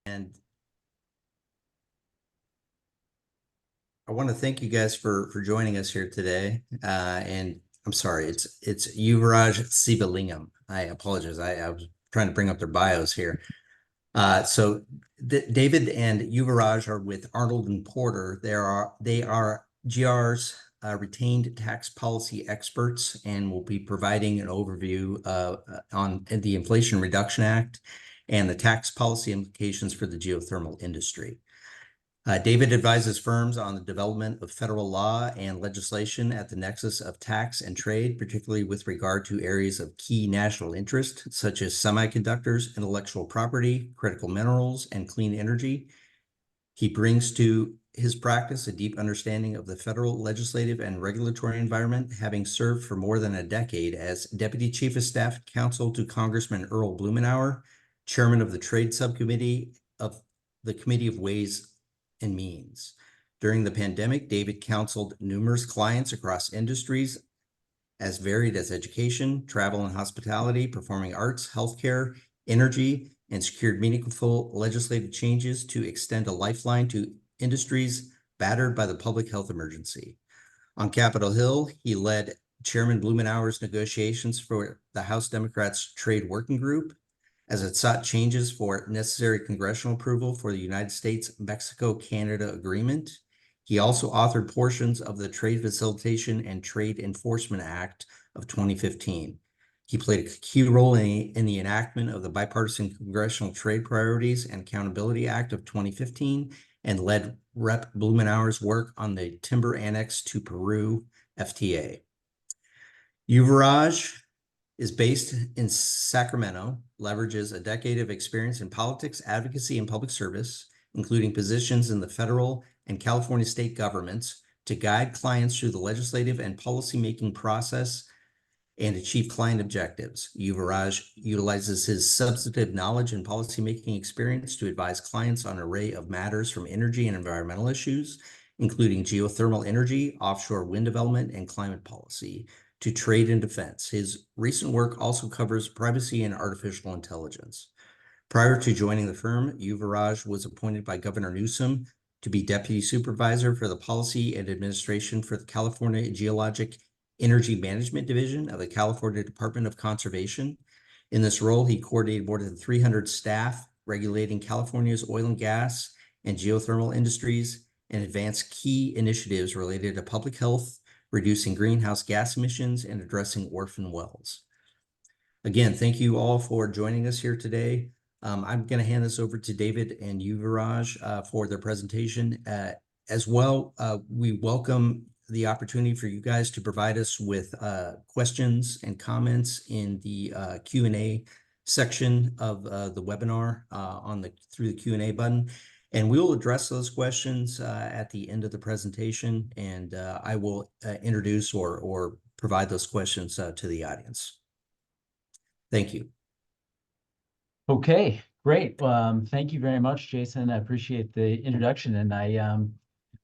And I want to thank you guys for joining us here today. And I'm sorry, it's Yuvaraj Sivalingam. I apologize. I was trying to bring up their bios here. So David and Yuvaraj are with Arnold and Porter. They are GR's retained tax policy experts and will be providing an overview on the Inflation Reduction Act and the tax policy implications for the geothermal industry. David advises firms on the development of federal law and legislation at the nexus of tax and trade, particularly with regard to areas of key national interest, such as semiconductors, intellectual property, critical minerals, and clean energy. He brings to his practice a deep understanding of the federal legislative and regulatory environment, having served for more than a decade as Deputy Chief of Staff Counsel to Congressman Earl Blumenauer, Chairman of the Trade Subcommittee of the Committee of Ways and Means. During the pandemic, David counseled numerous clients across industries as varied as education, travel and hospitality, performing arts, healthcare, energy, and secured meaningful legislative changes to extend a lifeline to industries battered by the public health emergency. On Capitol Hill, he led Chairman Blumenauer's negotiations for the House Democrats' Trade Working Group as it sought changes for necessary congressional approval for the United States-Mexico-Canada Agreement. He also authored portions of the Trade Facilitation and Trade Enforcement Act of 2015. He played a key role in the enactment of the Bipartisan Congressional Trade Priorities and Accountability Act of 2015 and led Rep. Blumenauer's work on the Timber Annex to Peru FTA. Yuvaraj is based in Sacramento, leverages a decade of experience in politics, advocacy, and public service, including positions in the federal and California state governments, to guide clients through the legislative and policymaking process and achieve client objectives. Yuvaraj utilizes his substantive knowledge and policymaking experience to advise clients on an array of matters from energy and environmental issues, including geothermal energy, offshore wind development, and climate policy, to trade and defense. His recent work also covers privacy and artificial intelligence. Prior to joining the firm, Yuvaraj was appointed by Governor Newsom to be Deputy Supervisor for the Policy and Administration for the California Geologic Energy Management Division of the California Department of Conservation. In this role, he coordinated more than 300 staff regulating California's oil and gas and geothermal industries and advanced key initiatives related to public health, reducing greenhouse gas emissions, and addressing orphan wells. Again, thank you all for joining us here today. I'm going to hand this over to David and Yuvaraj for their presentation. As well, we welcome the opportunity for you guys to provide us with questions and comments in the Q&A section of the webinar through the Q&A button. And we will address those questions at the end of the presentation, and I will introduce or provide those questions to the audience. Thank you. Okay, great. Thank you very much, Jason. I appreciate the introduction, and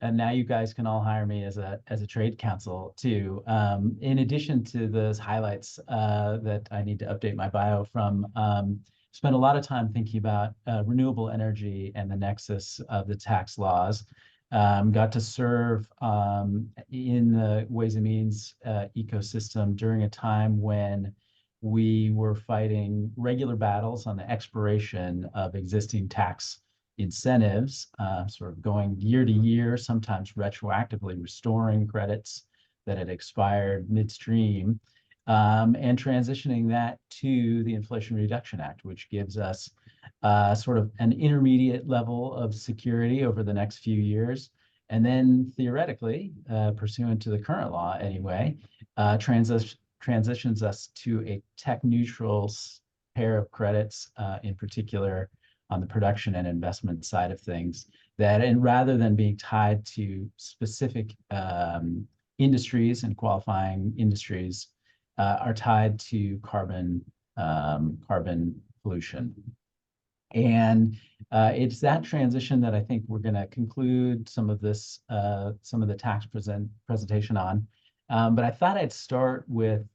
and now you guys can all hire me as a trade counsel too. In addition to those highlights that I need to update my bio from, spent a lot of time thinking about renewable energy and the nexus of the tax laws. Got to serve in the Ways and Means ecosystem during a time when we were fighting regular battles on the expiration of existing tax incentives, sort of going year to year, sometimes retroactively restoring credits that had expired midstream, and transitioning that to the Inflation Reduction Act, which gives us sort of an intermediate level of security over the next few years. And then theoretically, pursuant to the current law anyway, transitions us to a tech-neutral pair of credits, in particular on the production and investment side of things, and rather than being tied to specific industries and qualifying industries, are tied to carbon pollution. And it's that transition that I think we're going to conclude some of the tax presentation on. But I thought I'd start with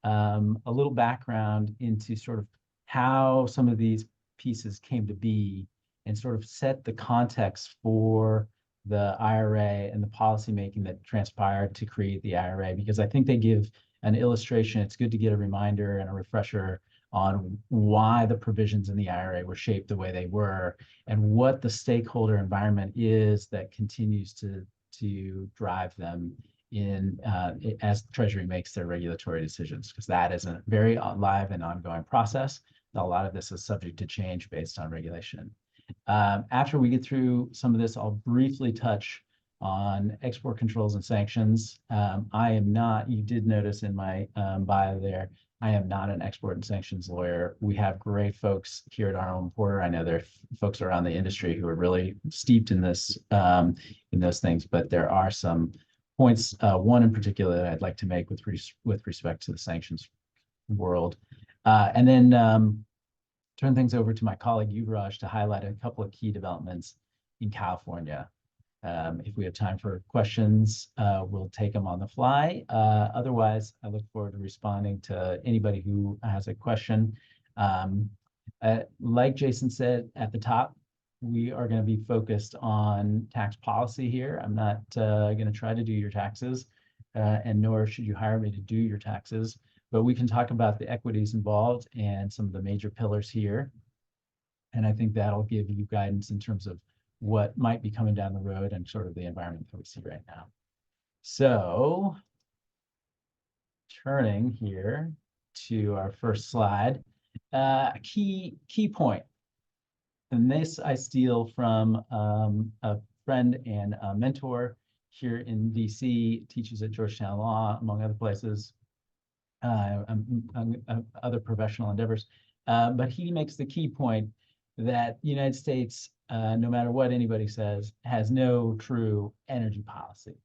a little background into sort of how some of these pieces came to be and sort of set the context for the IRA and the policymaking that transpired to create the IRA, because I think they give an illustration. It's good to get a reminder and a refresher on why the provisions in the IRA were shaped the way they were, and what the stakeholder environment is that continues to drive them in as Treasury makes their regulatory decisions, because that is a very live and ongoing process. A lot of this is subject to change based on regulation. After we get through some of this, I'll briefly touch on export controls and sanctions. I am not, you did notice in my bio there, I am not an export and sanctions lawyer. We have great folks here at Arnold & Porter. I know there are folks around the industry who are really steeped in this, in those things, but there are some points, one in particular that I'd like to make with respect to the sanctions world. And then turn things over to my colleague Yuvaraj to highlight a couple of key developments in California. If we have time for questions, we'll take them on the fly. Otherwise, I look forward to responding to anybody who has a question. Like Jason said at the top, we are going to be focused on tax policy here. I'm not going to try to do your taxes, and nor should you hire me to do your taxes, but we can talk about the equities involved and some of the major pillars here. And I think that'll give you guidance in terms of what might be coming down the road and sort of the environment that we see right now. So turning here to our first slide, key point. And this I steal from a friend and a mentor here in DC, teaches at Georgetown Law, among other places, other professional endeavors. But he makes the key point that the United States, no matter what anybody says, has no true energy policy.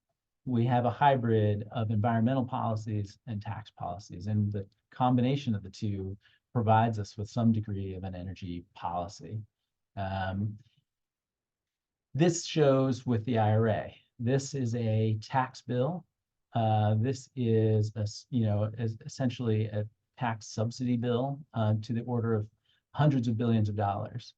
We have a hybrid of environmental policies and tax policies, and the combination of the two provides us with some degree of an energy policy. This shows with the IRA. This is a tax bill. This is essentially a tax subsidy bill to the order of hundreds of billions of dollars,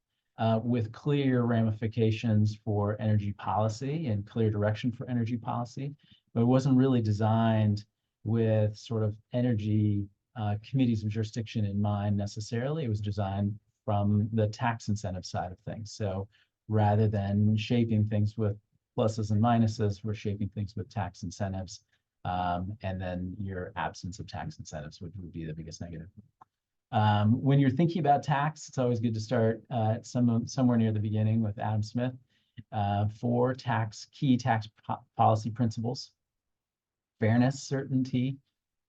with clear ramifications for energy policy and clear direction for energy policy. But it wasn't really designed with sort of energy committees of jurisdiction in mind necessarily. It was designed from the tax incentive side of things. So rather than shaping things with pluses and minuses, we're shaping things with tax incentives. And then your absence of tax incentives would be the biggest negative. When you're thinking about tax, it's always good to start somewhere near the beginning with Adam Smith. Four key tax policy principles: fairness, certainty,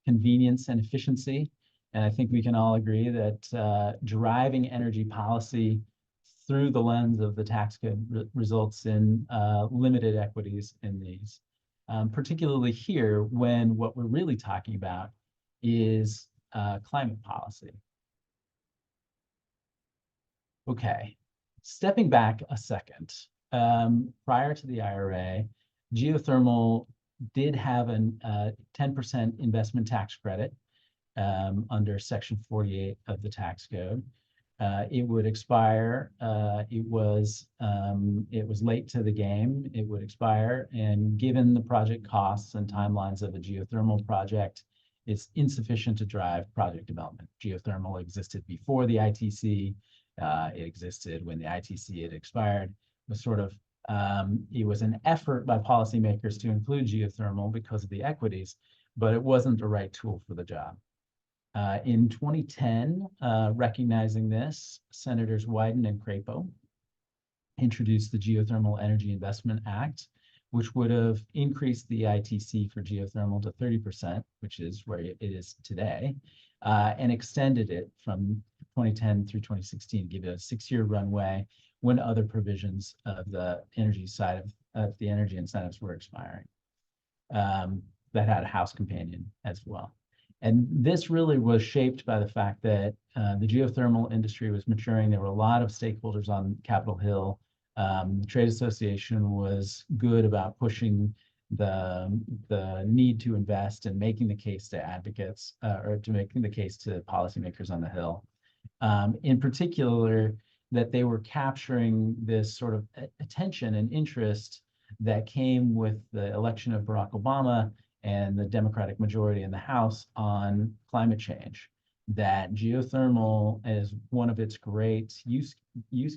convenience, and efficiency. And I think we can all agree that driving energy policy through the lens of the tax code results in limited equities in these. Particularly here, when what we're really talking about is climate policy. Okay, stepping back a second. Prior to the IRA, geothermal did have a 10% investment tax credit under Section 48 of the tax code. It would expire. It was late to the game. It would expire, and given the project costs and timelines of a geothermal project, it's insufficient to drive project development. Geothermal existed before the ITC. It existed when the ITC had expired. It was sort of it was an effort by policymakers to include geothermal because of the equities, but it wasn't the right tool for the job. In 2010, recognizing this, Senators Wyden and Crapo introduced the Geothermal Energy Investment Act, which would have increased the ITC for geothermal to 30%, which is where it is today, and extended it from 2010 through 2016, give it a 6-year runway when other provisions of the energy side of the energy incentives were expiring. That had a House companion as well. And this really was shaped by the fact that the geothermal industry was maturing. There were a lot of stakeholders on Capitol Hill. The trade association was good about pushing the need to invest and making the case to advocates or to making the case to policymakers on the Hill. In particular, that they were capturing this sort of attention and interest that came with the election of Barack Obama and the Democratic majority in the House on climate change. That geothermal is one of its great use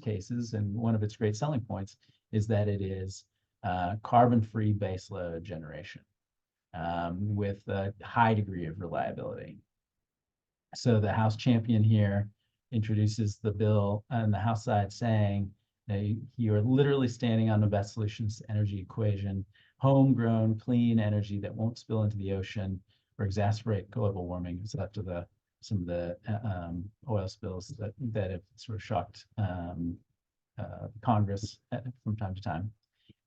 cases, and one of its great selling points is that it is carbon-free baseload generation with a high degree of reliability. So the House champion here introduces the bill on the House side saying that you are literally standing on the best solutions to energy equation, homegrown, clean energy that won't spill into the ocean or exacerbate global warming, except to some of the oil spills that have sort of shocked Congress from time to time.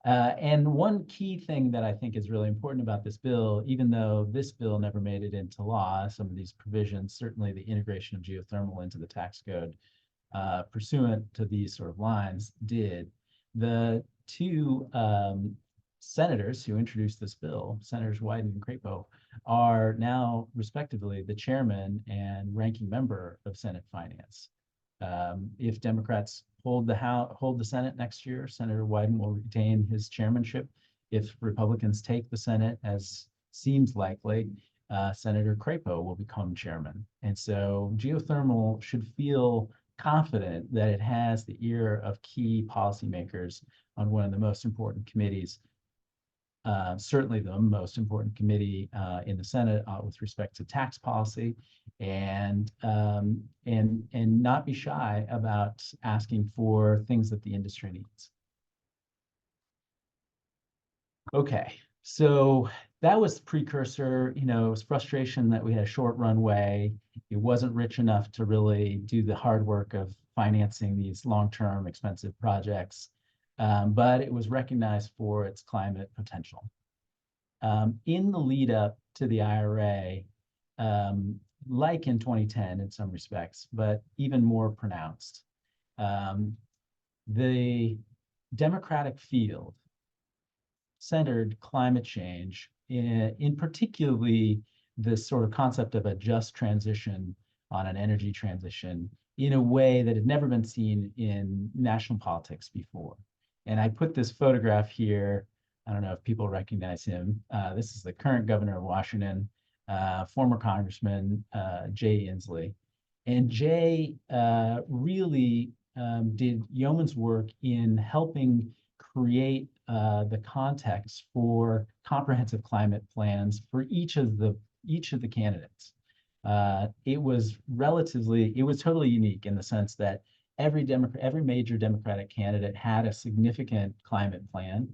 And one key thing that I think is really important about this bill, even though this bill never made it into law, some of these provisions, certainly the integration of geothermal into the tax code, pursuant to these sort of lines, did. The two senators who introduced this bill, Senators Wyden and Crapo, are now respectively the chairman and ranking member of Senate Finance. If Democrats hold the Senate next year, Senator Wyden will retain his chairmanship. If Republicans take the Senate, as seems likely, Senator Crapo will become chairman. And so geothermal should feel confident that it has the ear of key policymakers on one of the most important committees, certainly the most important committee in the Senate with respect to tax policy, and not be shy about asking for things that the industry needs. Okay, so that was the precursor. It was frustration that we had a short runway. It wasn't rich enough to really do the hard work of financing these long-term expensive projects, but it was recognized for its climate potential. In the lead up to the IRA, like in 2010 in some respects, but even more pronounced, the Democratic field centered climate change in particularly this sort of concept of a just transition on an energy transition in a way that had never been seen in national politics before. And I put this photograph here. I don't know if people recognize him. This is the current governor of Washington, former Congressman Jay Inslee. And Jay really did yeoman's work in helping create the context for comprehensive climate plans for each of the candidates. It was totally unique in the sense that every major Democratic candidate had a significant climate plan.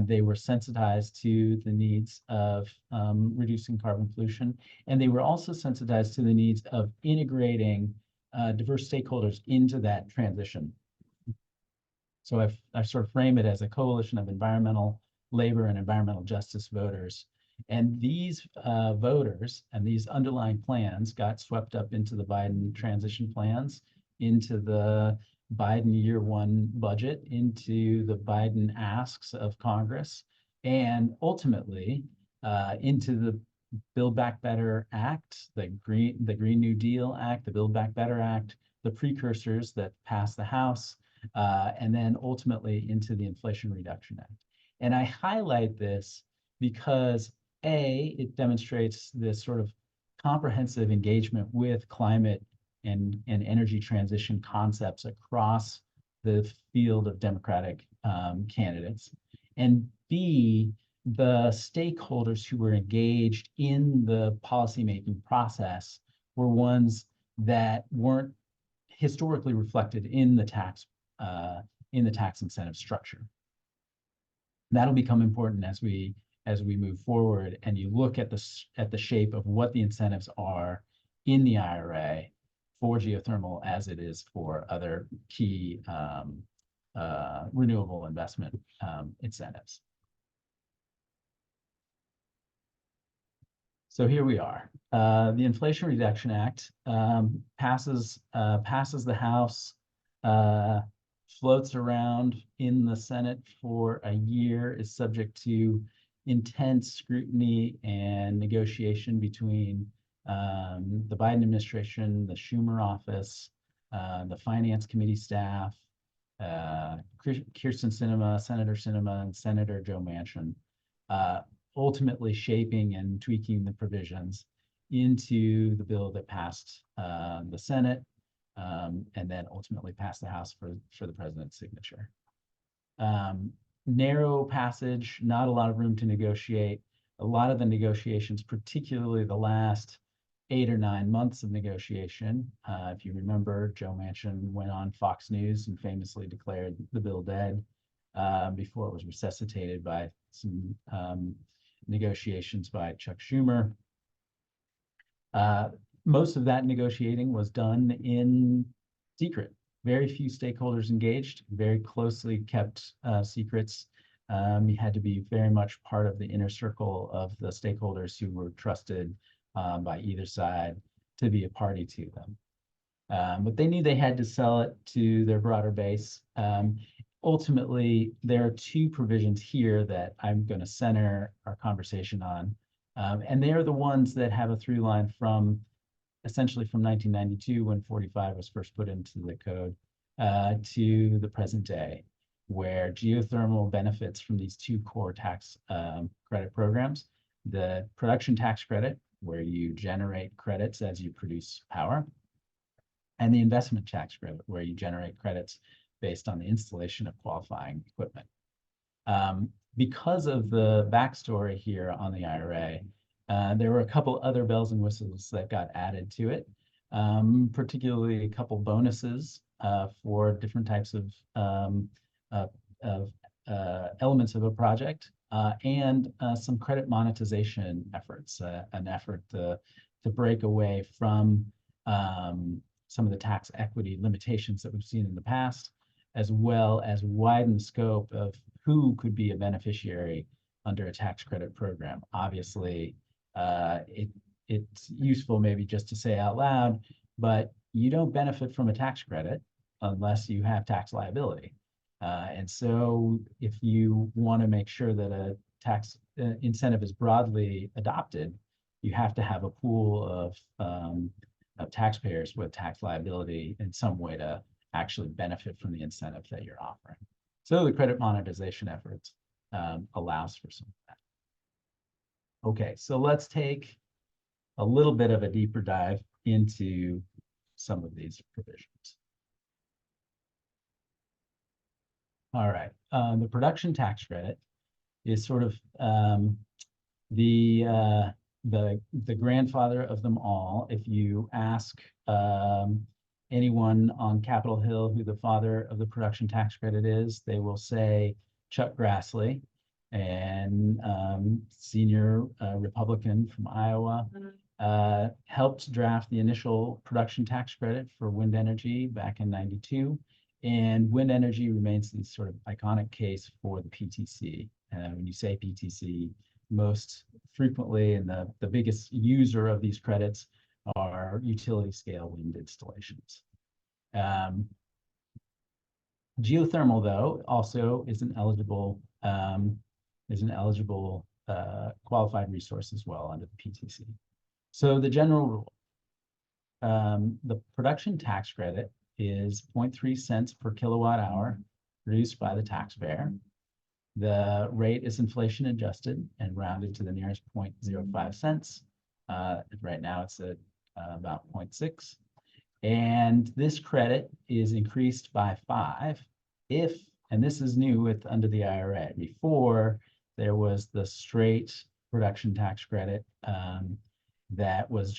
They were sensitized to the needs of reducing carbon pollution, and they were also sensitized to the needs of integrating diverse stakeholders into that transition. So I sort of frame it as a coalition of environmental, labor, and environmental justice voters. And these voters and these underlying plans got swept up into the Biden transition plans, into the Biden year one budget, into the Biden asks of Congress, and ultimately into the Build Back Better Act, the Green New Deal Act, the Build Back Better Act, the precursors that passed the House, and then ultimately into the Inflation Reduction Act. And I highlight this because it demonstrates this sort of comprehensive engagement with climate and energy transition concepts across the field of Democratic candidates. And B, the stakeholders who were engaged in the policymaking process were ones that weren't historically reflected in the tax incentive structure. That'll become important as we move forward, and you look at the shape of what the incentives are in the IRA for geothermal as it is for other key renewable investment incentives. So here we are. The Inflation Reduction Act passes the House, floats around in the Senate for a year, is subject to intense scrutiny and negotiation between the Biden administration, the Schumer office, the Finance Committee staff, Kirsten Sinema, Senator Sinema, and Senator Joe Manchin, ultimately shaping and tweaking the provisions into the bill that passed the Senate, and then ultimately passed the House for the president's signature. Narrow passage, not a lot of room to negotiate. A lot of the negotiations, particularly the last 8 or 9 months of negotiation. If you remember, Joe Manchin went on Fox News and famously declared the bill dead before it was resuscitated by some negotiations by Chuck Schumer. Most of that negotiating was done in secret. Very few stakeholders engaged, very closely kept secrets. You had to be very much part of the inner circle of the stakeholders who were trusted by either side to be a party to them. But they knew they had to sell it to their broader base. Ultimately, there are 2 provisions here that I'm going to center our conversation on. And they are the ones that have a through line from essentially from 1992, when 45 was first put into the code, to the present day, where geothermal benefits from these 2 core tax credit programs: the production tax credit, where you generate credits as you produce power, and the investment tax credit, where you generate credits based on the installation of qualifying equipment. Because of the backstory here on the IRA, there were a couple other bells and whistles that got added to it, particularly a couple bonuses for different types of elements of a project, and some credit monetization efforts, an effort to break away from some of the tax equity limitations that we've seen in the past, as well as widen the scope of who could be a beneficiary under a tax credit program. Obviously, it's useful maybe just to say out loud, but you don't benefit from a tax credit unless you have tax liability. And so if you want to make sure that a tax incentive is broadly adopted, you have to have a pool of taxpayers with tax liability in some way to actually benefit from the incentive that you're offering. So the credit monetization efforts allows for some of that. Okay, so let's take a little bit of a deeper dive into some of these provisions. All right, the production tax credit is sort of the grandfather of them all. If you ask anyone on Capitol Hill who the father of the production tax credit is, they will say Chuck Grassley, and senior Republican from Iowa, helped draft the initial production tax credit for wind energy back in '92. And wind energy remains the sort of iconic case for the PTC. When you say PTC, most frequently and the biggest user of these credits are utility scale wind installations. Geothermal, though, also is an eligible qualified resource as well under the PTC. So the general rule, the production tax credit is 0.3 cents per kilowatt hour produced by the taxpayer. The rate is inflation adjusted and rounded to the nearest 0.05 cents. Right now it's at about 0.6. And this credit is increased by 5 if, and this is new under the IRA. Before, there was the straight production tax credit that was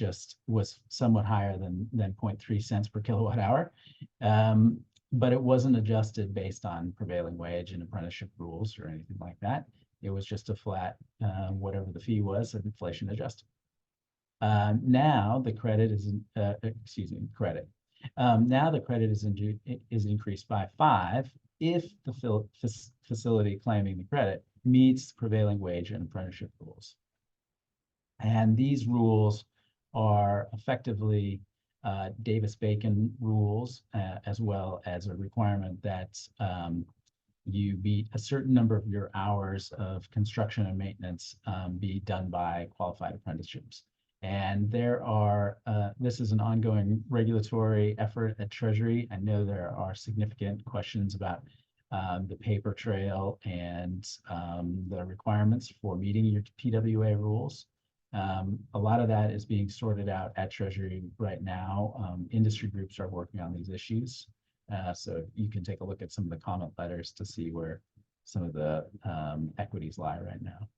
somewhat higher than 0.3 cents per kilowatt hour. But it wasn't adjusted based on prevailing wage and apprenticeship rules or anything like that. It was just a flat, whatever the fee was, inflation adjusted. Now the credit is, now the credit is increased by 5 if the facility claiming the credit meets prevailing wage and apprenticeship rules. And these rules are effectively Davis-Bacon rules, as well as a requirement that you meet a certain number of your hours of construction and maintenance be done by qualified apprenticeships. And this is an ongoing regulatory effort at Treasury. I know there are significant questions about the paper trail and the requirements for meeting your PWA rules. A lot of that is being sorted out at Treasury right now. Industry groups are working on these issues. So you can take a look at some of the comment letters to see where some of the equities lie right now.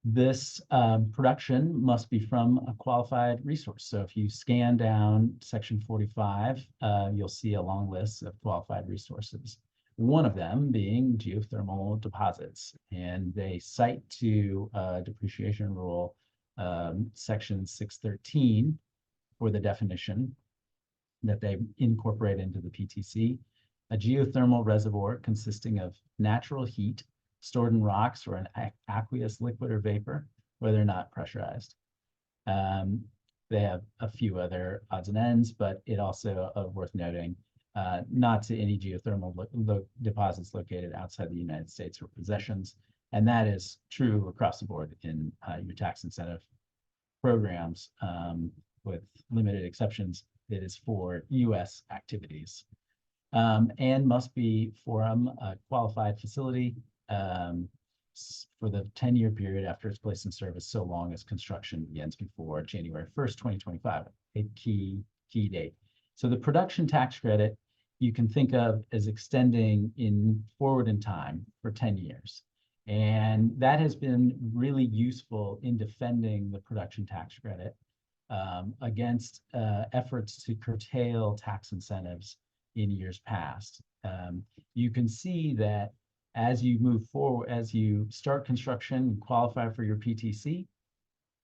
This production must be from a qualified resource. So if you scan down section 45, you'll see a long list of qualified resources. One of them being geothermal deposits. And they cite to depreciation rule section 613 for the definition that they incorporate into the PTC. A geothermal reservoir consisting of natural heat stored in rocks or an aqueous liquid or vapor, where they're not pressurized. They have a few other odds and ends, but it also worth noting, not to any geothermal deposits located outside the United States or possessions. And that is true across the board in your tax incentive programs, with limited exceptions. It is for US activities. And must be from a qualified facility for the 10-year period after it's placed in service, so long as construction begins before January 1st, 2025, a key date. So the production tax credit you can think of as extending forward in time for 10 years. And that has been really useful in defending the production tax credit against efforts to curtail tax incentives in years past. You can see that as you move forward, as you start construction and qualify for your PTC,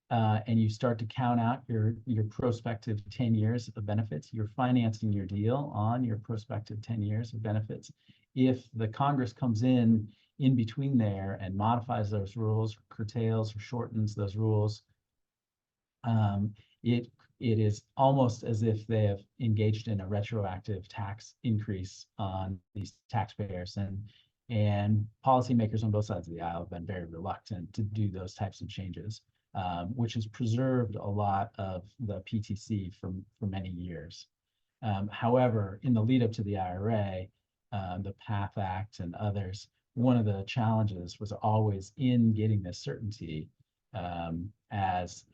and you start to count out your prospective 10 years of benefits, you're financing your deal on your prospective 10 years of benefits. If the Congress comes in between there and modifies those rules, curtails or shortens those rules, it is almost as if they have engaged in a retroactive tax increase on these taxpayers, and policymakers on both sides of the aisle have been very reluctant to do those types of changes, which has preserved a lot of the PTC for many years. However, in the lead up to the IRA, the PATH Act and others, one of the challenges was always in getting this certainty, as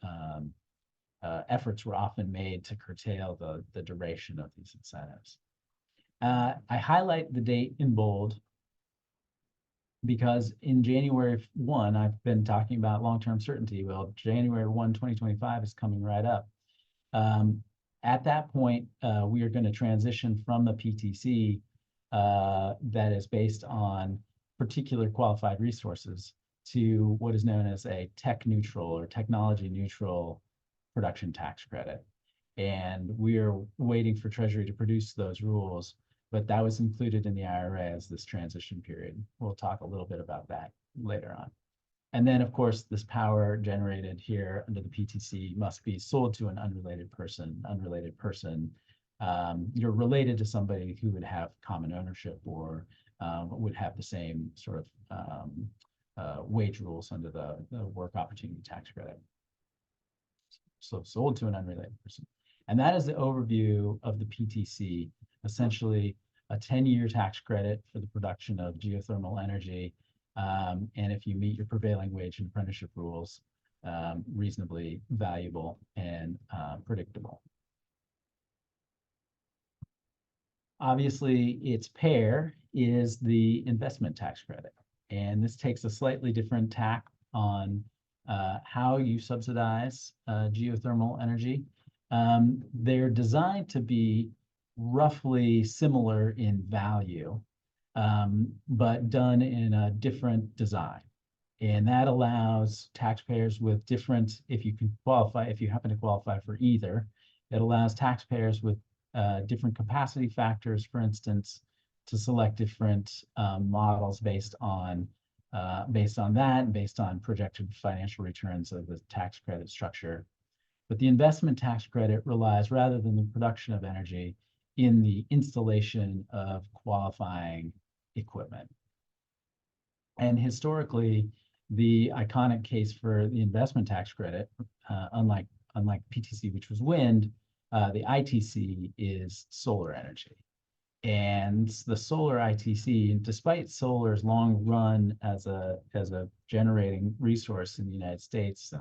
efforts were often made to curtail the duration of these incentives. I highlight the date in bold because in January 1, I've been talking about long-term certainty. Well, January 1, 2025 is coming right up. At that point, we are going to transition from the PTC that is based on particular qualified resources to what is known as a tech neutral or technology neutral production tax credit. And we're waiting for Treasury to produce those rules, but that was included in the IRA as this transition period. We'll talk a little bit about that later on. And then, of course, this power generated here under the PTC must be sold to an unrelated person. You're related to somebody who would have common ownership or would have the same sort of wage rules under the work opportunity tax credit. So sold to an unrelated person. And that is the overview of the PTC, essentially a 10-year tax credit for the production of geothermal energy. And if you meet your prevailing wage and apprenticeship rules, reasonably valuable and predictable. Obviously, its pair is the investment tax credit. And this takes a slightly different tack on how you subsidize geothermal energy. They're designed to be roughly similar in value, but done in a different design. And that allows taxpayers with different, if you happen to qualify for either, it allows taxpayers with different capacity factors, for instance, to select different models based on that, and based on projected financial returns of the tax credit structure. But the investment tax credit relies, rather than the production of energy, in the installation of qualifying equipment. And historically, The iconic case for the investment tax credit, unlike PTC, which was wind, the ITC is solar energy. And the solar ITC, despite solar's long run as a generating resource in the United States,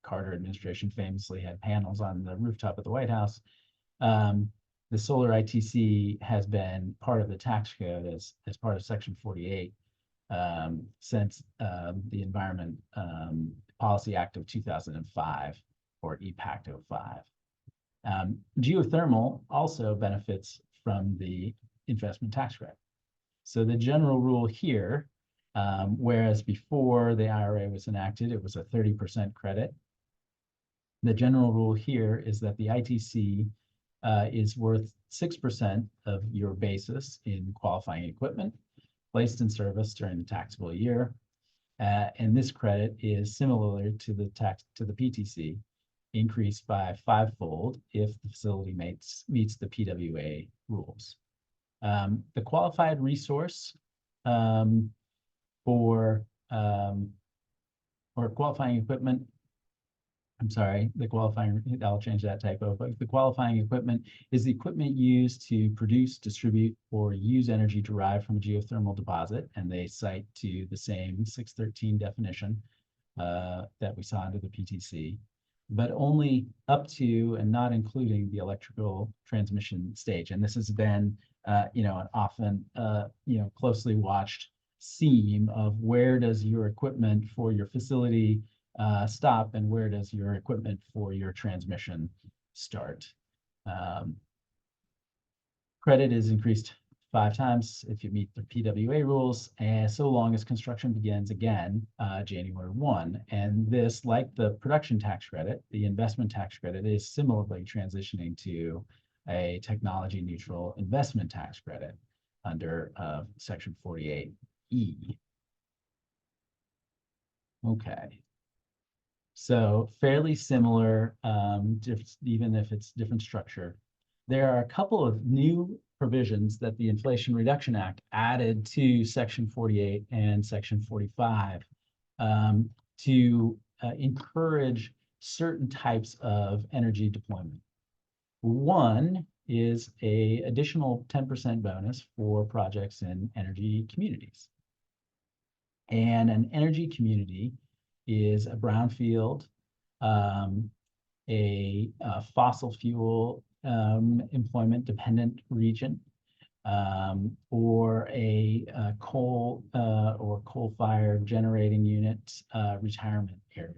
Carter administration famously had panels on the rooftop at the White House. The solar ITC has been part of the tax code as part of Section 48 since the Environment Policy Act of 2005, or EPACT 05. Geothermal also benefits from the investment tax credit. So the general rule here, whereas before the IRA was enacted, it was a 30% credit. The general rule here is that the ITC is worth 6% of your basis in qualifying equipment placed in service during the taxable year. And this credit is similar to the PTC, increased by 5-fold if the facility meets the PWA rules. The qualified resource or qualifying equipment, I'll change that typo, but the qualifying equipment is the equipment used to produce, distribute, or use energy derived from a geothermal deposit, and they cite to the same 613 definition that we saw under the PTC, but only up to and not including the electrical transmission stage. And this has been, an often, closely watched seam of where does your equipment for your facility stop and where does your equipment for your transmission start. Credit is increased 5 times if you meet the PWA rules, and so long as construction begins again January 1. And this, like the production tax credit, the investment tax credit is similarly transitioning to a technology neutral investment tax credit under Section 48E. Okay. So fairly similar, even if it's different structure. There are a couple of new provisions that the Inflation Reduction Act added to Section 48 and Section 45 to encourage certain types of energy deployment. One is an additional 10% bonus for projects in energy communities. And an energy community is a brownfield, a fossil fuel employment dependent region, or a coal or coal-fired generating unit retirement area.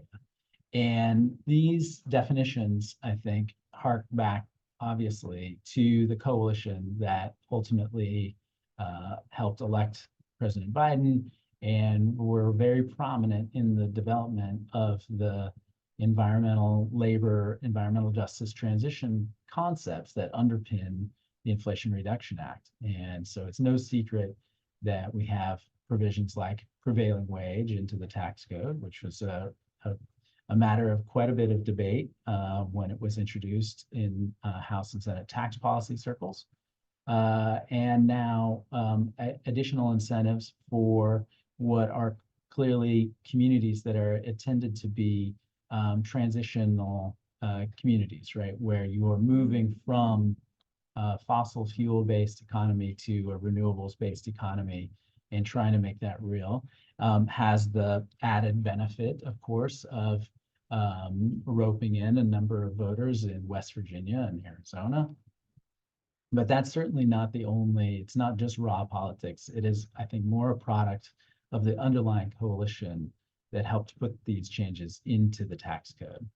And these definitions, I think, hark back, obviously, to the coalition that ultimately helped elect President Biden and were very prominent in the development of the environmental justice transition concepts that underpin the Inflation Reduction Act. And so it's no secret that we have provisions like prevailing wage into the tax code, which was a matter of quite a bit of debate when it was introduced in House and Senate tax policy circles. And now additional incentives for what are clearly communities that are intended to be transitional communities, right? Where you are moving from a fossil fuel-based economy to a renewables-based economy and trying to make that real, has the added benefit, of course, of roping in a number of voters in West Virginia and Arizona. But that's certainly not the only, it's not just raw politics. It is, I think, more a product of the underlying coalition that helped put these changes into the tax code.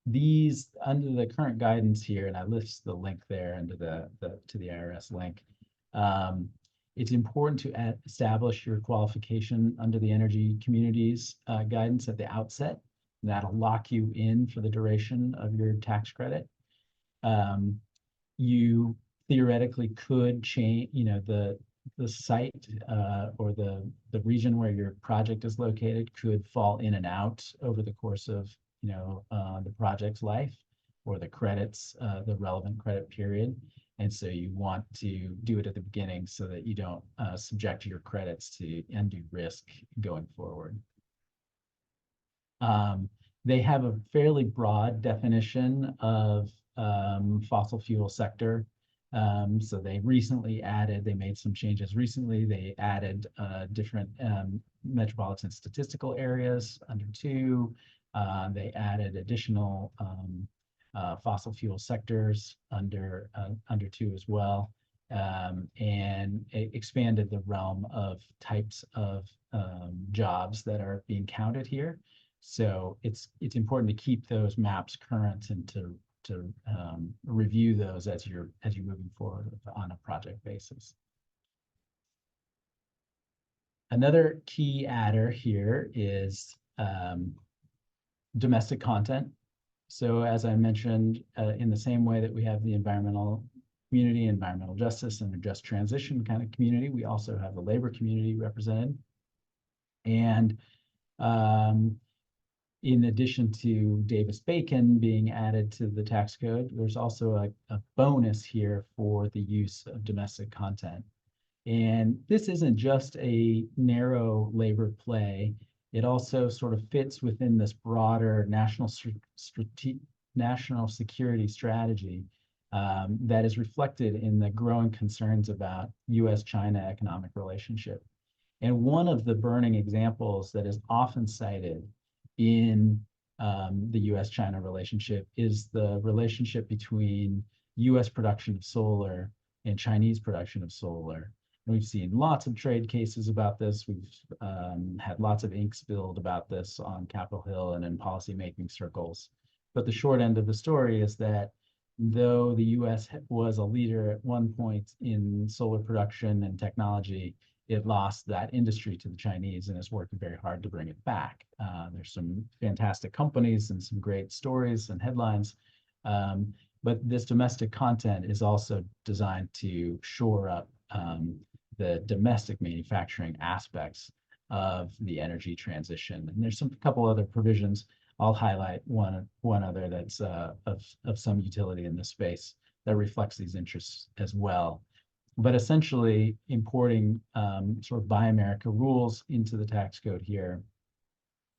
These, under the current guidance here, and I list the link there under to the IRS link, it's important to establish your qualification under the energy communities guidance at the outset. That'll lock you in for the duration of your tax credit. You theoretically could change, the site or the region where your project is located could fall in and out over the course of the project's life or the credits, the relevant credit period. And so you want to do it at the beginning so that you don't subject your credits to undue risk going forward. They have a fairly broad definition of fossil fuel sector. So they made some changes recently. They added different metropolitan statistical areas under 2. They added additional fossil fuel sectors under 2 as well, and expanded the realm of types of jobs that are being counted here. So it's important to keep those maps current and to review those as you're moving forward on a project basis. Another key adder here is domestic content. So as I mentioned, in the same way that we have the environmental community, environmental justice, and the just transition kind of community, we also have the labor community represented. And in addition to Davis-Bacon being added to the tax code, there's also a bonus here for the use of domestic content. And this isn't just a narrow labor play. It also sort of fits within this broader national security strategy that is reflected in the growing concerns about U.S.-China economic relationship. And one of the burning examples that is often cited in the U.S.-China relationship is the relationship between U.S. production of solar and Chinese production of solar. And we've seen lots of trade cases about this. We've had lots of ink spilled about this on Capitol Hill and in policymaking circles. But the short end of the story is that though the U.S. was a leader at one point in solar production and technology, it lost that industry to the Chinese and is working very hard to bring it back. There's some fantastic companies and some great stories and headlines. But this domestic content is also designed to shore up the domestic manufacturing aspects of the energy transition. And there's a couple other provisions. I'll highlight one other that's of some utility in this space that reflects these interests as well. But essentially importing sort of Buy America rules into the tax code here,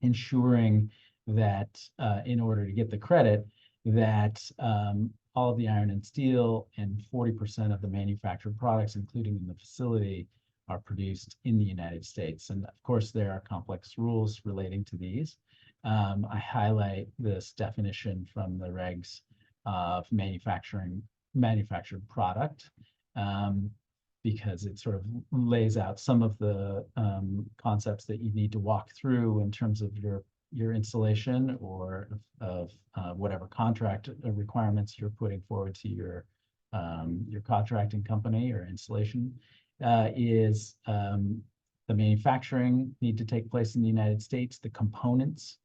ensuring that in order to get the credit, that all of the iron and steel and 40% of the manufactured products, including in the facility, are produced in the United States. And of course, there are complex rules relating to these. I highlight this definition from the regs of manufactured product, because it sort of lays out some of the concepts that you need to walk through in terms of your installation or of whatever contract requirements you're putting forward to your contracting company or installation. The manufacturing need to take place in the United States. The components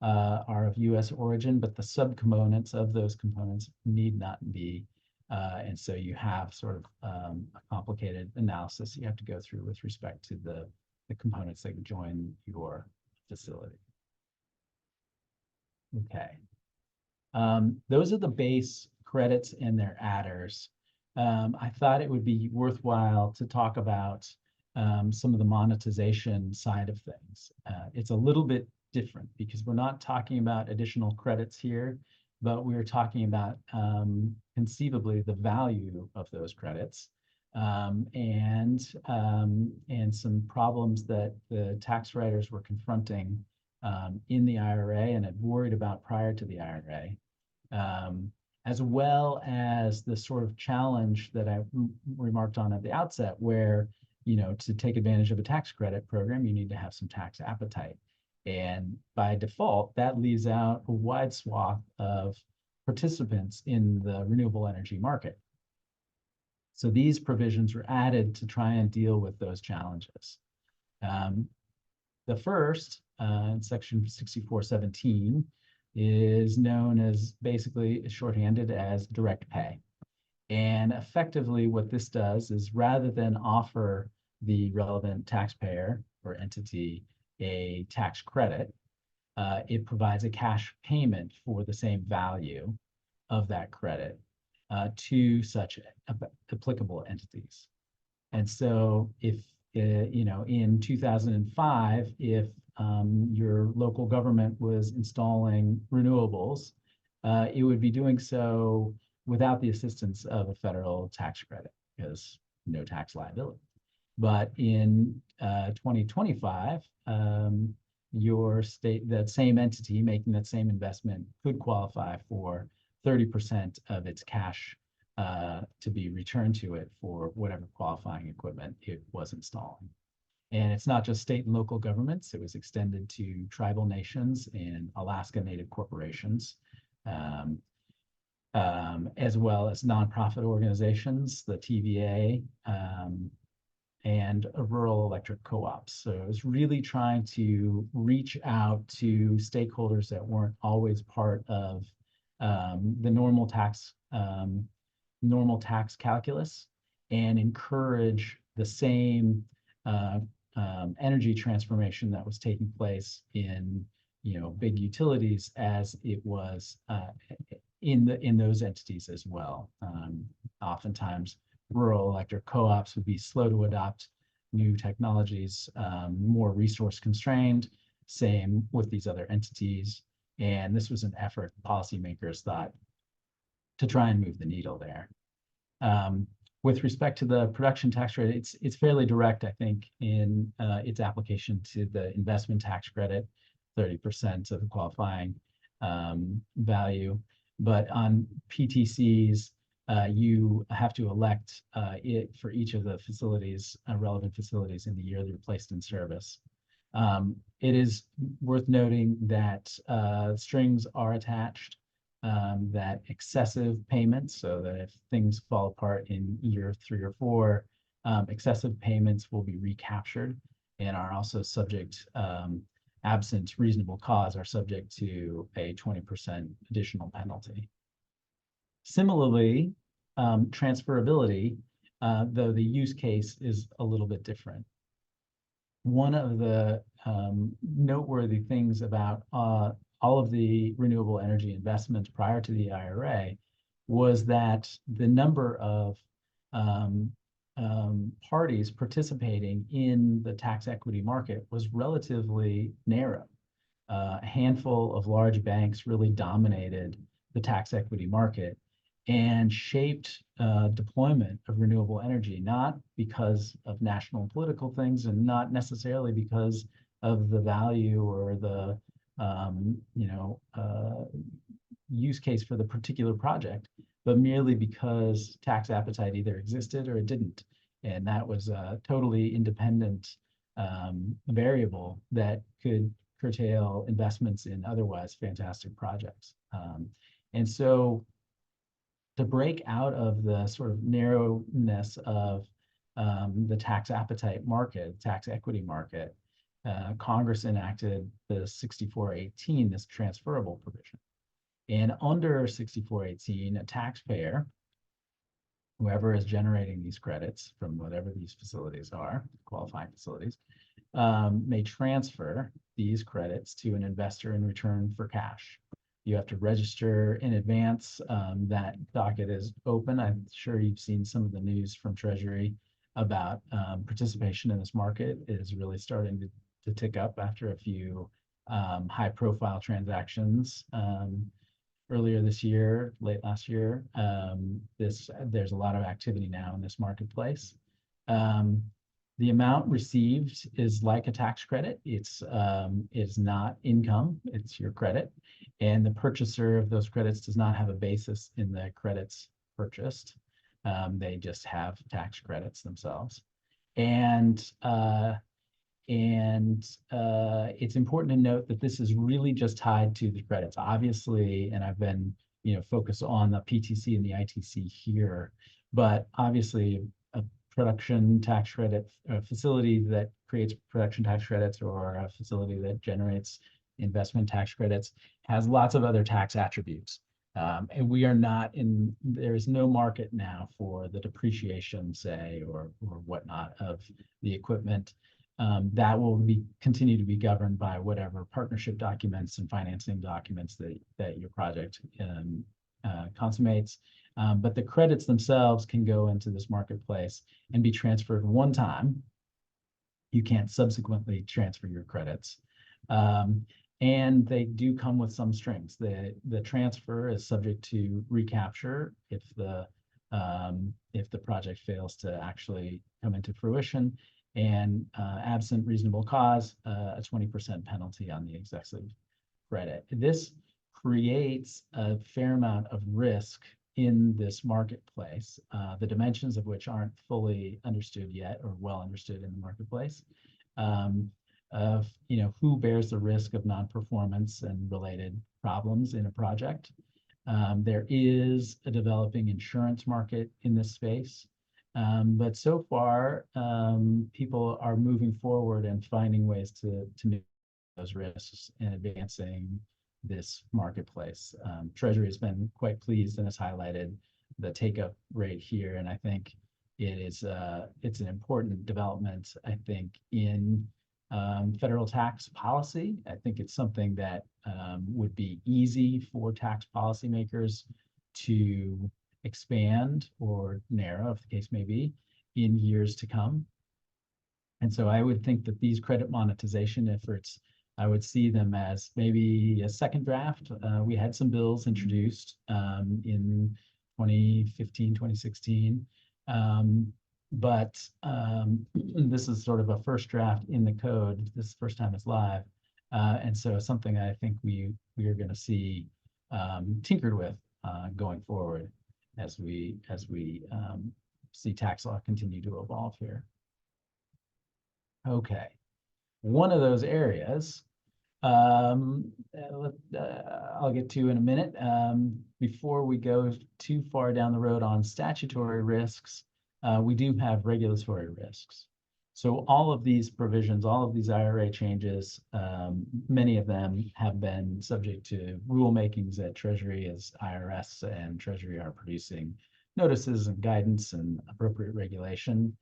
are of U.S. origin, but the subcomponents of those components need not be. And so you have sort of a complicated analysis you have to go through with respect to the components that join your facility. Okay. Those are the base credits and their adders. I thought it would be worthwhile to talk about some of the monetization side of things. It's a little bit different because we're not talking about additional credits here, but we're talking about conceivably the value of those credits and some problems that the tax writers were confronting in the IRA and had worried about prior to the IRA, as well as the sort of challenge that I remarked on at the outset, where, you know, to take advantage of a tax credit program, you need to have some tax appetite. And by default, that leaves out a wide swath of participants in the renewable energy market. So these provisions were added to try and deal with those challenges. The first, in section 6417, is known as basically shorthanded as direct pay. And effectively what this does is, rather than offer the relevant taxpayer or entity a tax credit, it provides a cash payment for the same value of that credit. to such applicable entities. And so if, in 2005, if your local government was installing renewables, it would be doing so without the assistance of a federal tax credit because no tax liability. But in 2025, your state, that same entity making that same investment could qualify for 30% of its cash to be returned to it for whatever qualifying equipment it was installing. And it's not just state and local governments, it was extended to tribal nations and Alaska Native corporations, as well as nonprofit organizations, the TVA, and rural electric co-ops. So it was really trying to reach out to stakeholders that weren't always part of the normal tax calculus and encourage the same energy transformation that was taking place in big utilities as it was in those entities as well. Oftentimes, rural electric co-ops would be slow to adopt new technologies, more resource constrained. Same with these other entities, and this was an effort policymakers thought to try and move the needle there. With respect to the production tax credit, it's fairly direct, I think, in its application to the investment tax credit, 30% of the qualifying value. But on PTCs, you have to elect it for each of the facilities, relevant facilities in the year they're placed in service. It is worth noting that strings are attached, that excessive payments, so that if things fall apart in year 3 or 4, excessive payments will be recaptured and are also subject, absent reasonable cause, are subject to a 20% additional penalty. Similarly, transferability, though the use case is a little bit different. One of the noteworthy things about all of the renewable energy investments prior to the IRA was that the number of parties participating in the tax equity market was relatively narrow. A handful of large banks really dominated the tax equity market and shaped deployment of renewable energy, not because of national political things and not necessarily because of the value or the use case for the particular project, but merely because tax appetite either existed or it didn't. And that was a totally independent variable that could curtail investments in otherwise fantastic projects. And so to break out of the sort of narrowness of the tax appetite market, tax equity market, Congress enacted the 6418, this transferable provision. And under 6418, a taxpayer, whoever is generating these credits from whatever these facilities are, qualifying facilities, may transfer these credits to an investor in return for cash. You have to register in advance. That docket is open. I'm sure you've seen some of the news from Treasury about participation in this market is really starting to tick up after a few high-profile transactions earlier this year, late last year. There's a lot of activity now in this marketplace. The amount received is like a tax credit. It's not income, it's your credit. And the purchaser of those credits does not have a basis in the credits purchased. They just have tax credits themselves. And it's important to note that this is really just tied to the credits. Obviously, and I've been focused on the PTC and the ITC here, but obviously a production tax credit, a facility that creates production tax credits or a facility that generates investment tax credits has lots of other tax attributes. And we are not in, there is no market now for the depreciation, say, or whatnot of the equipment. That will continue to be governed by whatever partnership documents and financing documents that your project consummates. But the credits themselves can go into this marketplace and be transferred one time. You can't subsequently transfer your credits. And they do come with some strings. The transfer is subject to recapture if the project fails to actually come into fruition, and absent reasonable cause, a 20% penalty on the excessive credit. This creates a fair amount of risk in this marketplace, the dimensions of which aren't fully understood yet or well understood in the marketplace, of who bears the risk of non-performance and related problems in a project. There is a developing insurance market in this space, but so far people are moving forward and finding ways to mitigate those risks and advancing this marketplace. Treasury has been quite pleased and has highlighted the take-up rate here, and I think it's an important development, I think, in federal tax policy. I think it's something that would be easy for tax policymakers to expand or narrow, if the case may be, in years to come. And so I would think that these credit monetization efforts, I would see them as maybe a second draft. We had some bills introduced in 2015, 2016. But this is sort of a first draft in the code. This is the first time it's live. And so something I think we are going to see tinkered with going forward as we see tax law continue to evolve here. Okay, one of those areas I'll get to in a minute. Before we go too far down the road on statutory risks, we do have regulatory risks. So all of these provisions, all of these IRA changes, many of them have been subject to rulemakings that Treasury, as IRS and Treasury, are producing notices and guidance and appropriate regulation.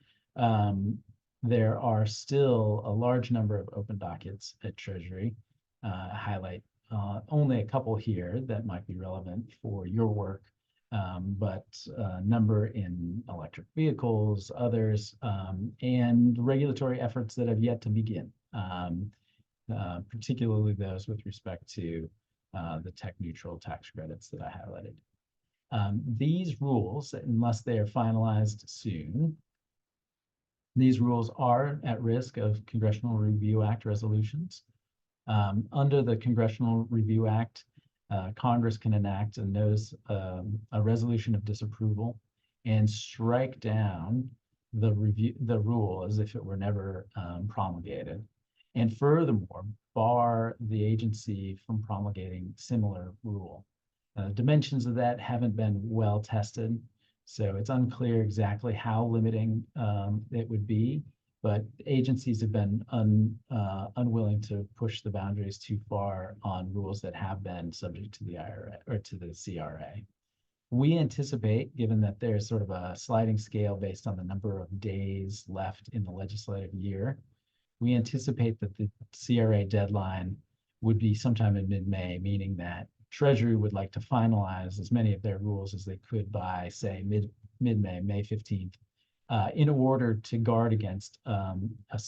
There are still a large number of open dockets at Treasury. I highlight only a couple here that might be relevant for your work, but a number in electric vehicles, others, and regulatory efforts that have yet to begin, particularly those with respect to the tech-neutral tax credits that I highlighted. These rules, unless they are finalized soon, these rules are at risk of Congressional Review Act resolutions. Under the Congressional Review Act, Congress can enact a resolution of disapproval and strike down the rule as if it were never promulgated, and furthermore bar the agency from promulgating similar rule. Dimensions of that haven't been well tested, so it's unclear exactly how limiting it would be, but agencies have been unwilling to push the boundaries too far on rules that have been subject to the IRA or to the CRA. We anticipate, given that there's sort of a sliding scale based on the number of days left in the legislative year, we anticipate that the CRA deadline would be sometime in mid-May, meaning that Treasury would like to finalize as many of their rules as they could by, say, mid-May, May 15th, in order to guard against a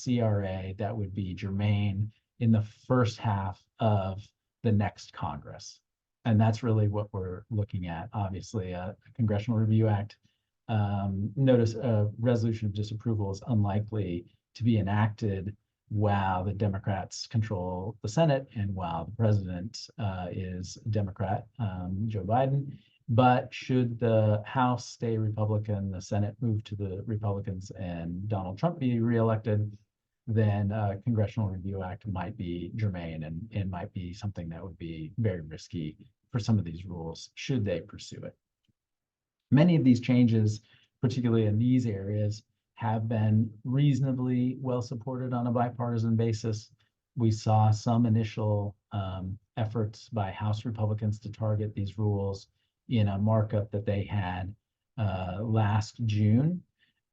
CRA that would be germane in the first half of the next Congress. And that's really what we're looking at. Obviously, a Congressional Review Act notice a resolution of disapproval is unlikely to be enacted while the Democrats control the Senate and while the president is Democrat, Joe Biden. But should the House stay Republican, the Senate move to the Republicans, and Donald Trump be reelected, then a Congressional Review Act might be germane and might be something that would be very risky for some of these rules should they pursue it. Many of these changes, particularly in these areas, have been reasonably well supported on a bipartisan basis. We saw some initial efforts by House Republicans to target these rules in a markup that they had last June.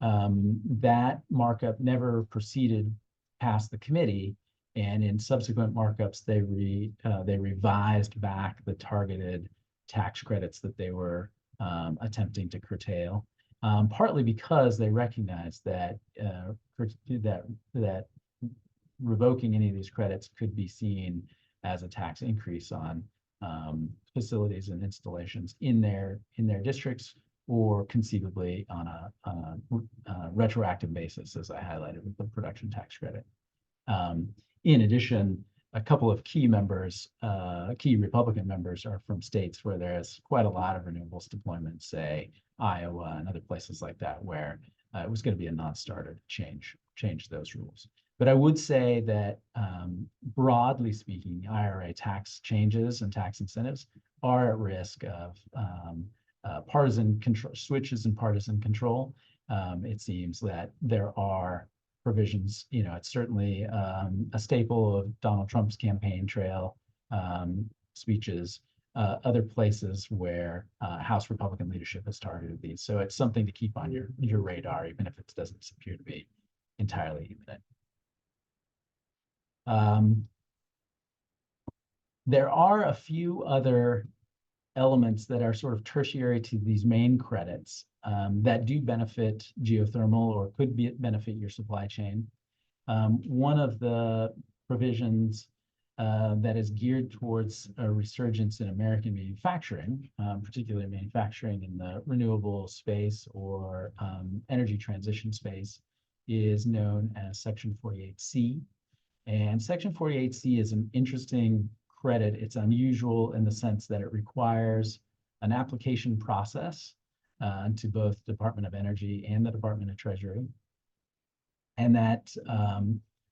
That markup never proceeded past the committee, and in subsequent markups, they revised back the targeted tax credits that they were attempting to curtail, partly because they recognize that that revoking any of these credits could be seen as a tax increase on facilities and installations in their districts, or conceivably on a retroactive basis, as I highlighted with the production tax credit. In addition, a couple of key Republican members are from states where there's quite a lot of renewables deployment, say Iowa and other places like that, where it was going to be a non-starter to change those rules. But I would say that broadly speaking, IRA tax changes and tax incentives are at risk of partisan control, switches in partisan control. It seems that there are provisions, it's certainly a staple of Donald Trump's campaign trail speeches, other places where House Republican leadership has targeted these. So it's something to keep on your radar, even if it doesn't appear to be entirely imminent. There are a few other elements that are sort of tertiary to these main credits that do benefit geothermal or could benefit your supply chain. One of the provisions that is geared towards a resurgence in American manufacturing, particularly manufacturing in the renewable space or energy transition space, is known as Section 48C. And Section 48C is an interesting credit. It's unusual in the sense that it requires an application process to both Department of Energy and the Department of Treasury. And that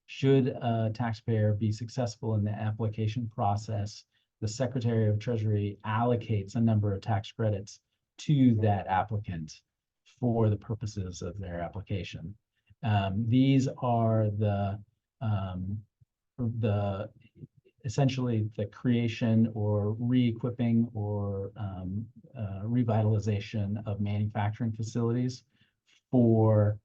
should a taxpayer be successful in the application process, the Secretary of Treasury allocates a number of tax credits to that applicant for the purposes of their application. These are essentially the creation or re-equipping or revitalization of manufacturing facilities for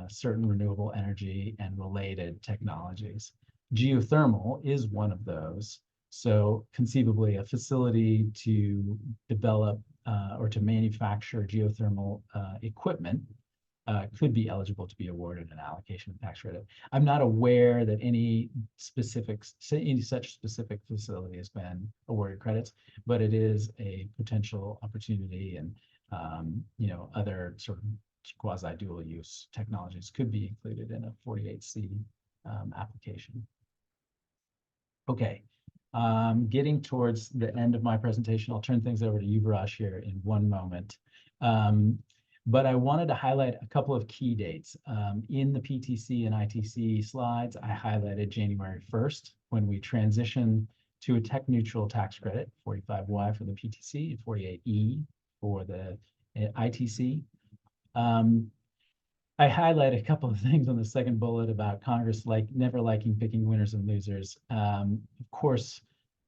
certain renewable energy and related technologies. Geothermal is one of those. So conceivably a facility to develop or to manufacture geothermal equipment could be eligible to be awarded an allocation of tax credit. I'm not aware that any such specific facility has been awarded credits, but it is a potential opportunity, and other sort of quasi-dual use technologies could be included in a 48C application. Okay, getting towards the end of my presentation, I'll turn things over to Yuvaraj here in one moment. But I wanted to highlight a couple of key dates. In the PTC and ITC slides, I highlighted January 1st, when we transition to a tech-neutral tax credit, 45Y for the PTC and 48E for the ITC. I highlight a couple of things on the second bullet about Congress never liking picking winners and losers. Of course,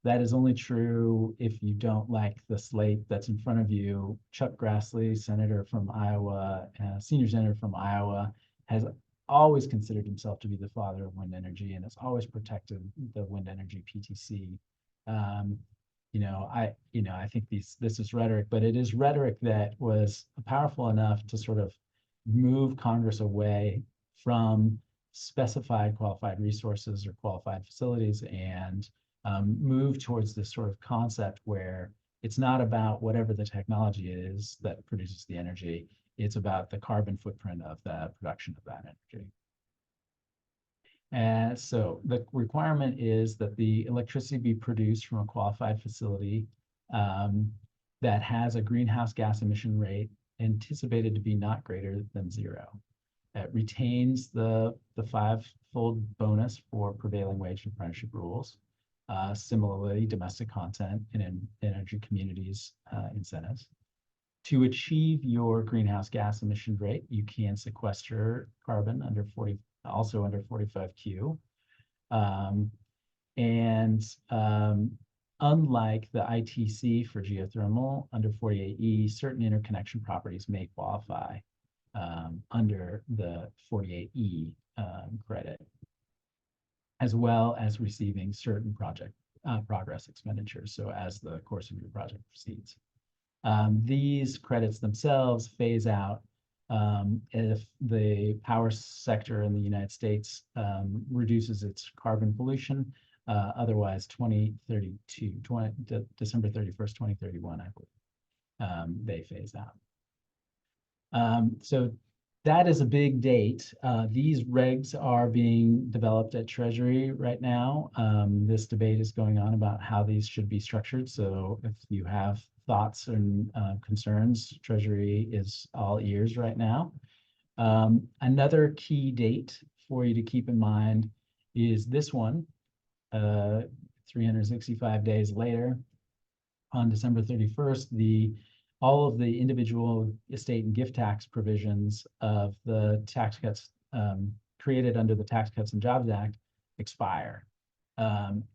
that is only true if you don't like the slate that's in front of you. Chuck Grassley, senator from Iowa, senior senator from Iowa, has always considered himself to be the father of wind energy and has always protected the wind energy PTC. I think this is rhetoric, but it is rhetoric that was powerful enough to sort of move Congress away from specified qualified resources or qualified facilities and move towards this sort of concept where it's not about whatever the technology is that produces the energy, it's about the carbon footprint of the production of that energy. And so the requirement is that the electricity be produced from a qualified facility that has a greenhouse gas emission rate anticipated to be not greater than 0. It retains the five-fold bonus for prevailing wage and apprenticeship rules. Similarly, domestic content and energy communities incentives. To achieve your greenhouse gas emission rate, you can sequester carbon also under 45Q. Unlike the ITC for geothermal, under 48E, certain interconnection properties may qualify under the 48E credit, as well as receiving certain project progress expenditures, so as the course of your project proceeds. These credits themselves phase out if the power sector in the United States reduces its carbon pollution. Otherwise, December 31st, 2031, I believe, they phase out. So that is a big date. These regs are being developed at Treasury right now. This debate is going on about how these should be structured. So if you have thoughts and concerns, Treasury is all ears right now. Another key date for you to keep in mind is this one, 365 days later, on December 31st, all of the individual estate and gift tax provisions of the tax cuts created under the Tax Cuts and Jobs Act expire.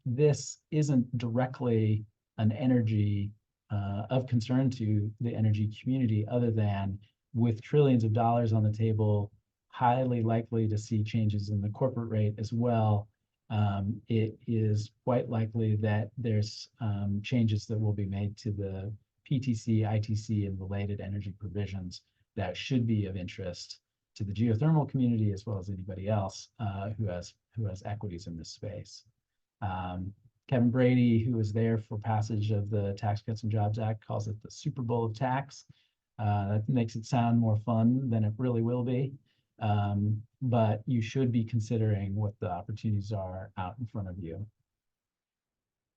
This isn't directly an energy of concern to the energy community, other than with trillions of dollars on the table, highly likely to see changes in the corporate rate as well. It is quite likely that there's changes that will be made to the PTC, ITC, and related energy provisions that should be of interest to the geothermal community, as well as anybody else who has equities in this space. Kevin Brady, who was there for passage of the Tax Cuts and Jobs Act, calls it the Super Bowl of tax. That makes it sound more fun than it really will be. But you should be considering what the opportunities are out in front of you.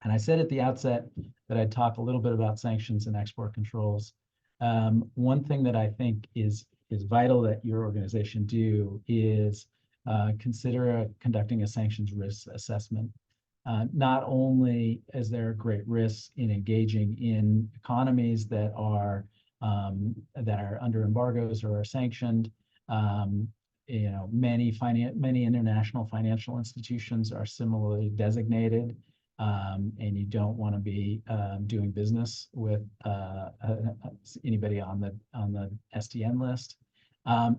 And I said at the outset that I'd talk a little bit about sanctions and export controls. One thing that I think is vital that your organization do is consider conducting a sanctions risk assessment. Not only is there great risks in engaging in economies that are under embargoes or are sanctioned. Many international financial institutions are similarly designated, and you don't want to be doing business with anybody on the SDN list.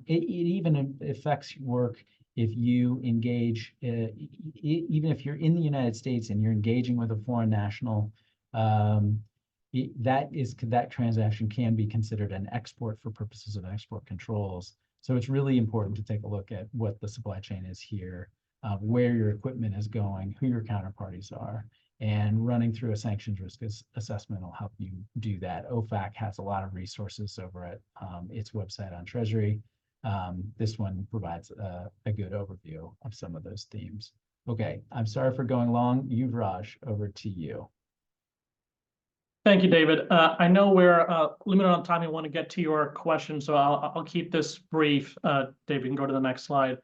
It even affects work if you engage, even if you're in the United States and you're engaging with a foreign national. That transaction can be considered an export for purposes of export controls. So it's really important to take a look at what the supply chain is here, where your equipment is going, who your counterparties are, and running through a sanctions risk assessment will help you do that. OFAC has a lot of resources over at its website on Treasury. This one provides a good overview of some of those themes. Okay, I'm sorry for going long. Yuvaraj, over to you. Thank you, David. I know we're limited on time. I want to get to your questions, so I'll keep this brief. David, you can go to the next slide.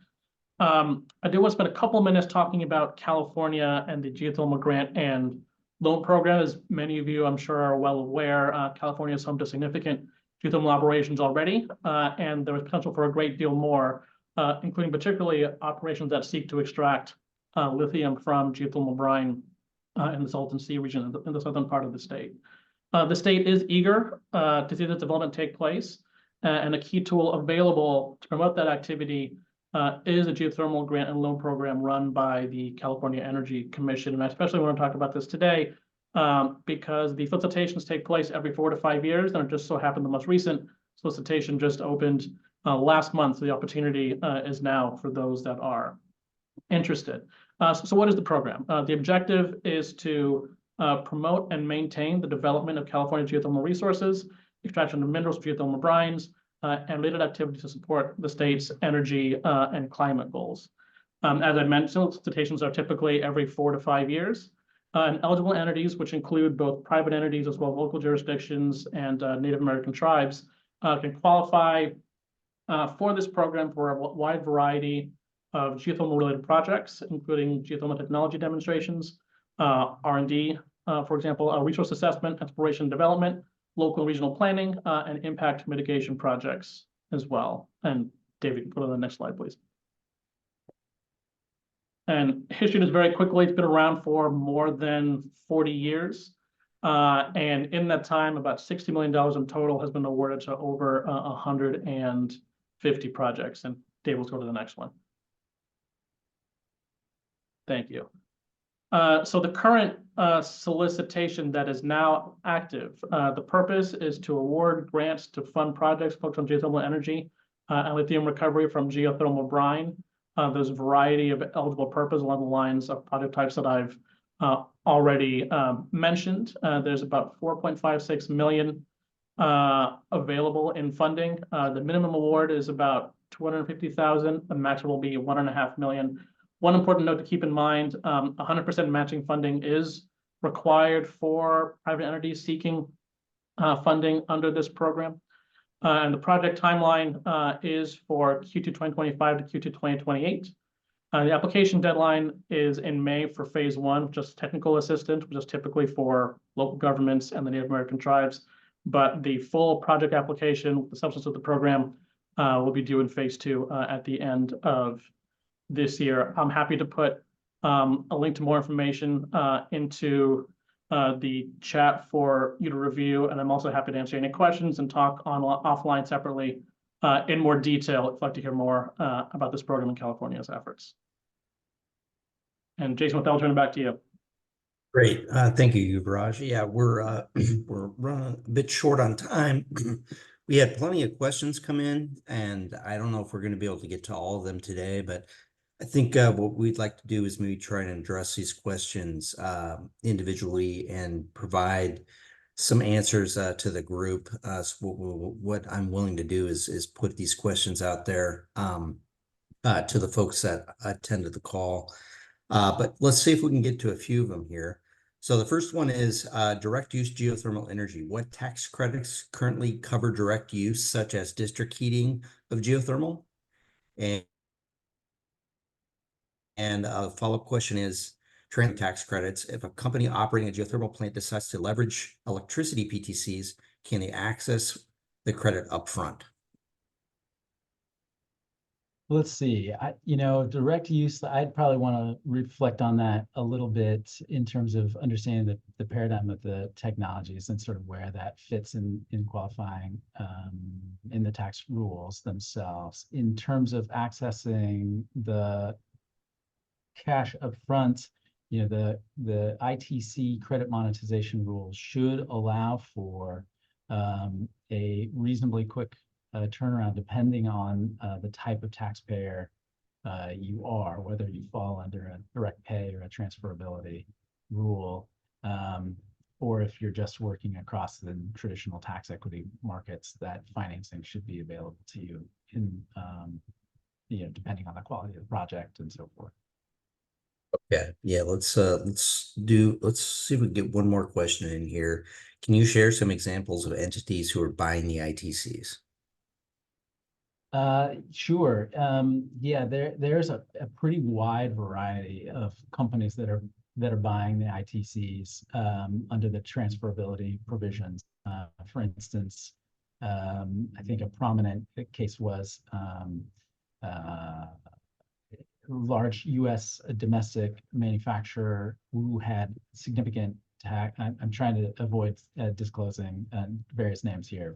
I do want to spend a couple of minutes talking about California and the geothermal grant and loan program. As many of you, I'm sure, are well aware, California is home to significant geothermal operations already, and there is potential for a great deal more, including particularly operations that seek to extract lithium from geothermal brine in the Salton Sea region in the southern part of the state. The state is eager to see this development take place, and a key tool available to promote that activity is a geothermal grant and loan program run by the California Energy Commission. And I especially want to talk about this today because the solicitations take place every 4 to 5 years, and it just so happened the most recent solicitation just opened last month. So the opportunity is now for those that are interested. So what is the program? The objective is to promote and maintain the development of California geothermal resources, extraction of minerals, geothermal brines, and related activities to support the state's energy and climate goals. As I mentioned, solicitations are typically every 4 to 5 years. And eligible entities, which include both private entities as well as local jurisdictions and Native American tribes, can qualify for this program for a wide variety of geothermal-related projects, including geothermal technology demonstrations, R&D, for example, resource assessment, exploration and development, local and regional planning, and impact mitigation projects as well. And David, go to the next slide, please. And history is very quickly, it's been around for more than 40 years. And in that time, about $60 million in total has been awarded to over 150 projects. And Dave, let's go to the next one. Thank you. So the current solicitation that is now active, the purpose is to award grants to fund projects focused on geothermal energy and lithium recovery from geothermal brine. There's a variety of eligible purpose along the lines of project types that I've already mentioned. There's about 4.56 million available in funding. The minimum award is about 250,000. The maximum will be 1.5 million. One important note to keep in mind, 100% matching funding is required for private entities seeking funding under this program. And the project timeline is for Q2 2025 to Q2 2028. The application deadline is in May for phase one, just technical assistance, which is typically for local governments and the Native American tribes. But the full project application, the substance of the program, will be due in phase two at the end of this year. I'm happy to put a link to more information into the chat for you to review, and I'm also happy to answer any questions and talk offline separately in more detail if you'd like to hear more about this program and California's efforts. And Jason, with that, I'll turn it back to you. Great. Thank you, Yuvaraj. Yeah, we're we're running a bit short on time. We had plenty of questions come in, and I don't know if we're going to be able to get to all of them today, but I think what we'd like to do is maybe try and address these questions individually and provide some answers to the group. So what I'm willing to do is put these questions out there to the folks that attended the call. But let's see if we can get to a few of them here. So the first one is direct use geothermal energy. What tax credits currently cover direct use, such as district heating of geothermal? And a follow-up question is transit tax credits. If a company operating a geothermal plant decides to leverage electricity PTCs, can they access the credit upfront? Let's see. Direct use, I'd probably want to reflect on that a little bit in terms of understanding the paradigm of the technologies and sort of where that fits in qualifying in the tax rules themselves. In terms of accessing the cash upfront, the ITC credit monetization rules should allow for a reasonably quick turnaround depending on the type of taxpayer you are, whether you fall under a direct pay or a transferability rule, or if you're just working across the traditional tax equity markets, that financing should be available to you in depending on the quality of the project and so forth. Yeah, let's see if we can get one more question in here. Can you share some examples of entities who are buying the ITCs? Sure. Yeah, there's a pretty wide variety of companies that are buying the ITCs under the transferability provisions. For instance, I think a prominent case was large U.S. domestic manufacturer who had significant tax. I'm trying to avoid disclosing various names here.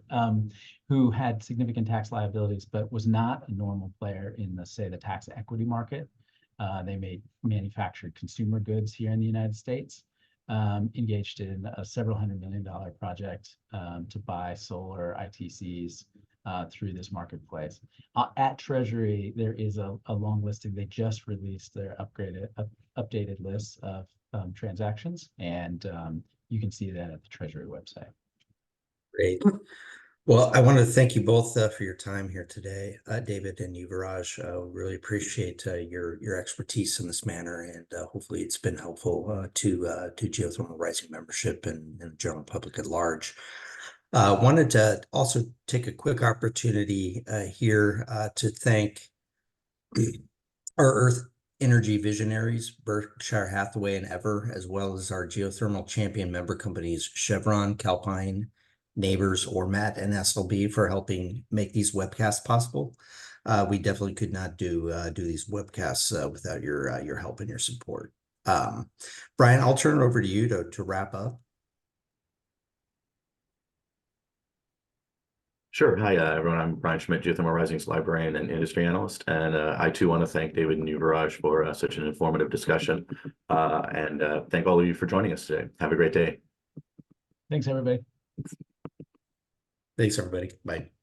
Who had significant tax liabilities, but was not a normal player in the tax equity market. They manufactured consumer goods here in the United States. Engaged in a several $100 million project to buy solar ITCs through this marketplace. At Treasury, there is a long listing. They just released their updated list of transactions, and you can see that at the Treasury website. Great. Well, I want to thank you both for your time here today, David and Yuvaraj. Really appreciate your expertise in this manner, and hopefully it's been helpful to Geothermal Rising membership and the general public at large. Wanted to also take a quick opportunity here to thank our Earth Energy visionaries, Berkshire Hathaway and Ever, as well as our geothermal champion member companies, Chevron, Calpine, Neighbors, Ormat, and SLB for helping make these webcasts possible. We definitely could not do these webcasts without your help and your support. Brian, I'll turn it over to you to wrap up. Sure. Hi, everyone. I'm Brian Schmidt, Geothermal Rising's librarian and industry analyst. And I too want to thank David and Yuvaraj for such an informative discussion. And thank all of you for joining us today. Have a great day. Thanks, everybody. Thanks, everybody. Bye.